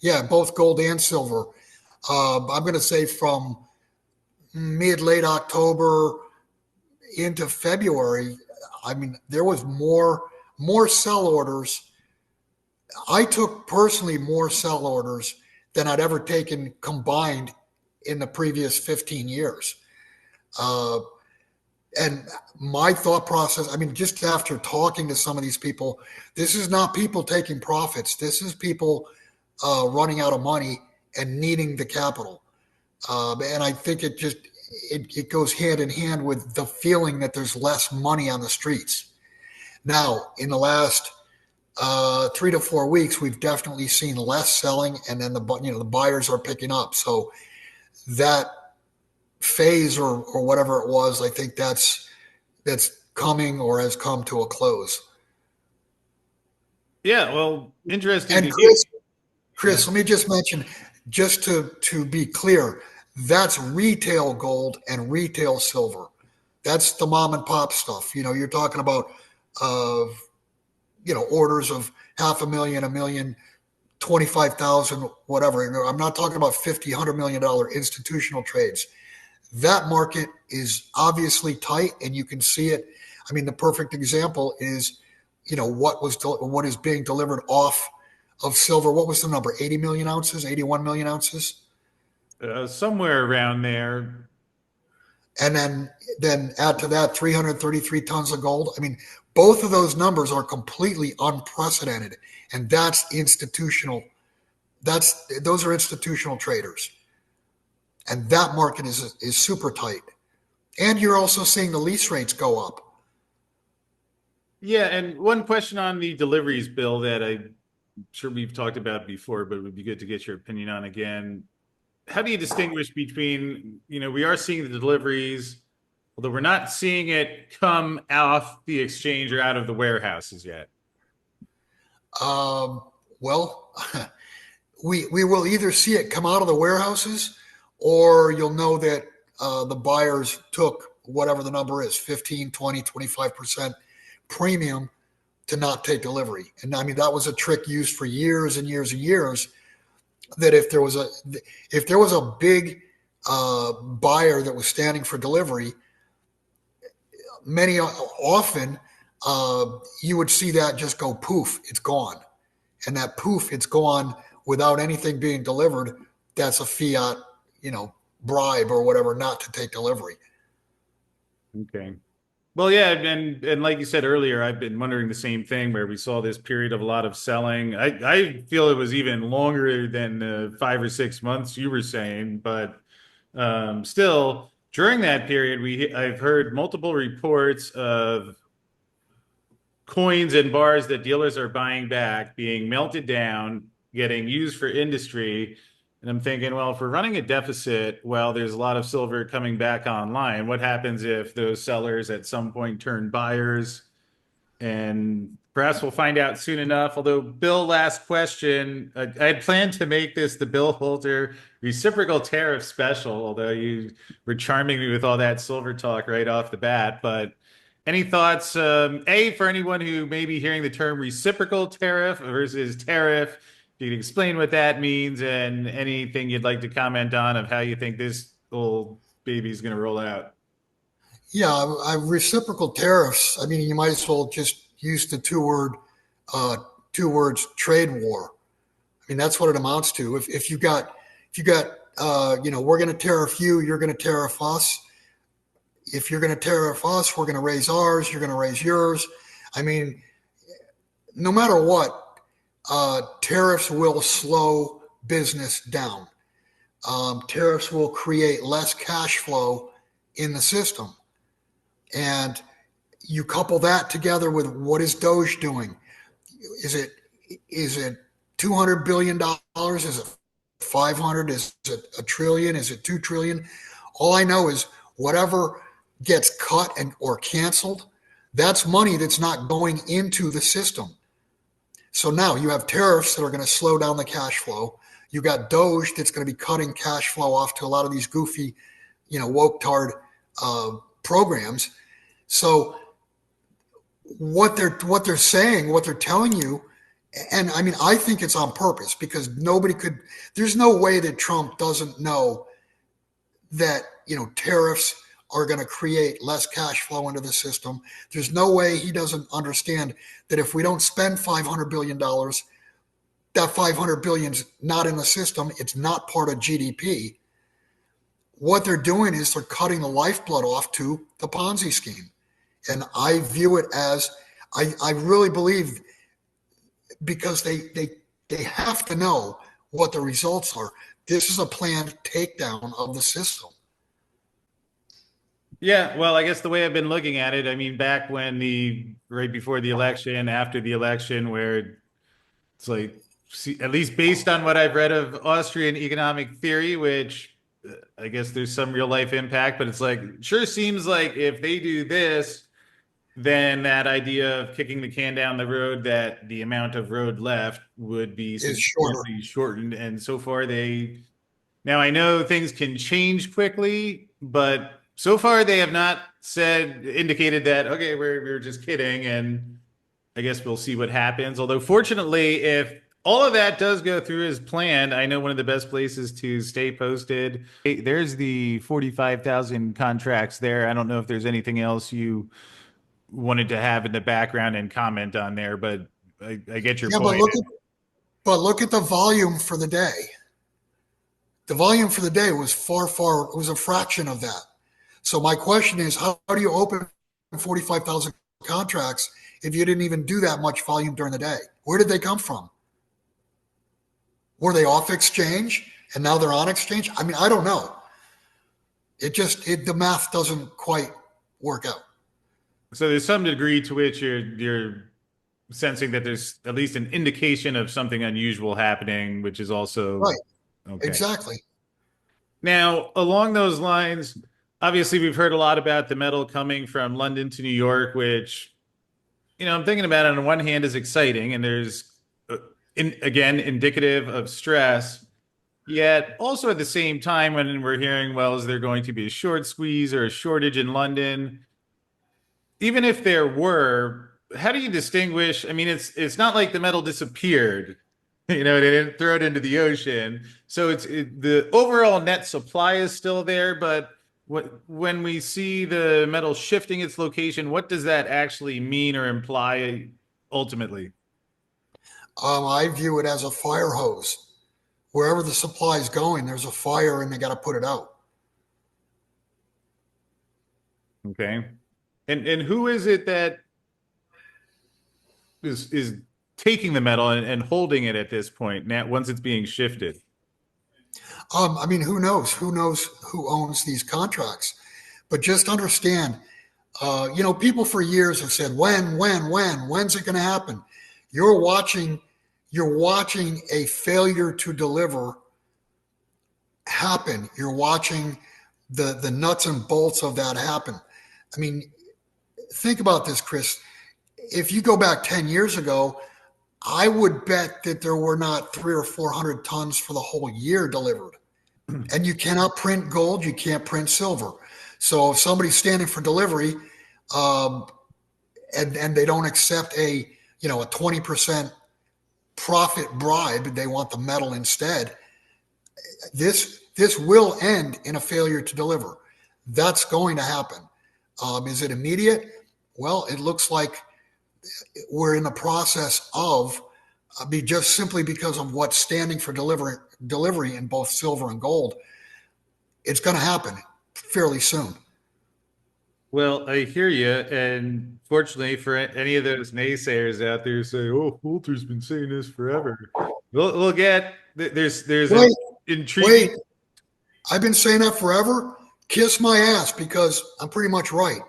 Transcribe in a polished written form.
Yeah, both gold and silver. I'm going to say from late October into February. I mean, there was more sell orders. I took personally more sell orders than I'd ever taken combined in the previous 15 years. Uh, and my thought process, I mean, just after talking to some of these people, this is not people taking profits. This is people running out of money and needing the capital. And I think it goes hand in hand with the feeling that there's less money on the streets. Now, in the last 3 to 4 weeks, we've definitely seen less selling, and then the buyers are picking up. So that phase or whatever it was, I think that's coming or has come to a close. Yeah, well, interesting And to hear. Chris, let me just mention, just to be clear, that's retail gold and retail silver. That's the mom and pop stuff. You're talking about orders of 500,000, a million, 25,000, whatever. I'm not talking about $50, $100 million institutional trades. That market is obviously tight, and you can see it. I mean, the perfect example is, what is being delivered off of silver. What was the number? 80 million ounces, 81 million ounces? Somewhere around there. And then add to that 333 tons of gold. I mean, both of those numbers are completely unprecedented, and that's institutional. Those are institutional traders, and that market is super tight. And you're also seeing the lease rates go up. Yeah, and one question on the deliveries bill that I'm sure we've talked about before, but it would be good to get your opinion on again. How do you distinguish between, we are seeing the deliveries, although we're not seeing it come off the exchange or out of the warehouses yet? Well, we will either see it come out of the warehouses, or you'll know that the buyers took whatever the number is, 15, 20, 25% premium to not take delivery. And I mean, that was a trick used for years and years and years, that if there was a big buyer that was standing for delivery, often you would see that just go poof, it's gone. And that poof, it's gone without anything being delivered. That's a fiat, bribe or whatever, not to take delivery. Okay. Well, yeah, and like you said earlier, I've been wondering the same thing, where we saw this period of a lot of selling. I feel it was even longer than 5 or 6 months you were saying, but still, during that period, I've heard multiple reports of coins and bars that dealers are buying back being melted down, getting used for industry. And I'm thinking, well, if we're running a deficit, well, there's a lot of silver coming back online. What happens if those sellers at some point turn buyers? And perhaps we'll find out soon enough. Although, Bill, last question. I had planned to make this the Bill Holter Reciprocal Tariff special, although you were charming me with all that silver talk right off the bat. But any thoughts, A, for anyone who may be hearing the term reciprocal tariff versus tariff? You can explain what that means, and anything you'd like to comment on of how you think this old baby is going to roll out. Yeah, reciprocal tariffs. I mean, you might as well just use the two words trade war. I mean, that's what it amounts to. If you got, we're going to tariff you, you're going to tariff us. If you're going to tariff us, we're going to raise ours, you're going to raise yours. I mean, no matter what, tariffs will slow business down. Tariffs will create less cash flow in the system. And you couple that together with what is Doge doing? Is it $200 billion? Is it 500? Is it a trillion? Is it 2 trillion? All I know is whatever gets cut or canceled, that's money that's not going into the system. So now you have tariffs that are going to slow down the cash flow. You got Doge that's going to be cutting cash flow off to a lot of these goofy, woke-tard programs. So what they're saying, what they're telling you And I mean, I think it's on purpose because there's no way that Trump doesn't know that, tariffs are going to create less cash flow into the system. There's no way he doesn't understand that if we don't spend $500 billion, that 500 billion's not in the system. It's not part of GDP. What they're doing is they're cutting the lifeblood off to the Ponzi scheme. And I view it as, I really believe, because they have to know what the results are. This is a planned takedown of the system. Yeah, well, I guess the way I've been looking at it, I mean, back when right before the election, after the election, where it's like, at least based on what I've read of Austrian economic theory, which I guess there's some real life impact, but it's like, sure seems like if they do this, then that idea of kicking the can down the road, that the amount of road left would be significantly shortened. And so far now I know things can change quickly, but so far they have not indicated that, okay, we're just kidding. And I guess we'll see what happens. Although fortunately, if all of that does go through as planned, I know one of the best places to stay posted. Hey, there's the 45,000 contracts there. I don't know if there's anything else you wanted to have in the background and comment on there, but I get your point. But look at the volume for the day. The volume for the day was it was a fraction of that. So my question is, how do you open 45,000 contracts if you didn't even do that much volume during the day? Where did they come from? Were they off exchange and now they're on exchange? I mean, I don't know. The math doesn't quite work out. So there's some degree to which you're sensing that there's at least an indication of something unusual happening, which is also right. Okay. Exactly. Now, along those lines, obviously we've heard a lot about the metal coming from London to New York, which, I'm thinking about it on one hand is exciting, and there's again indicative of stress. Yet also at the same time, when we're hearing, well, is there going to be a short squeeze or a shortage in London? Even if there were, how do you distinguish? I mean, it's not like the metal disappeared. They didn't throw it into the ocean. So the overall net supply is still there. But when we see the metal shifting its location, what does that actually mean or imply ultimately? I view it as a fire hose. Wherever the supply is going, there's a fire and they got to put it out. Okay. And who is it that is taking the metal and holding it at this point now once it's being shifted? I mean, who knows? Who knows who owns these contracts? But just understand, people for years have said, when's it going to happen? You're watching a failure to deliver happen. You're watching the nuts and bolts of that happen. I mean, think about this, Chris. If you go back 10 years ago, I would bet that there were not 300 or 400 tons for the whole year delivered. And you cannot print gold, you can't print silver. So if somebody's standing for delivery, and they don't accept a 20% profit bribe, they want the metal instead. This will end in a failure to deliver. That's going to happen. Is it immediate? Well, it looks like we're in the process of, just simply because of what's standing for delivery in both silver and gold. It's going to happen fairly soon. Well, I hear you, and fortunately for any of those naysayers out there who say, "Oh, Holter's been saying this forever," we'll get there's an intriguing. Wait, I've been saying that forever. Kiss my ass, because I'm pretty much right.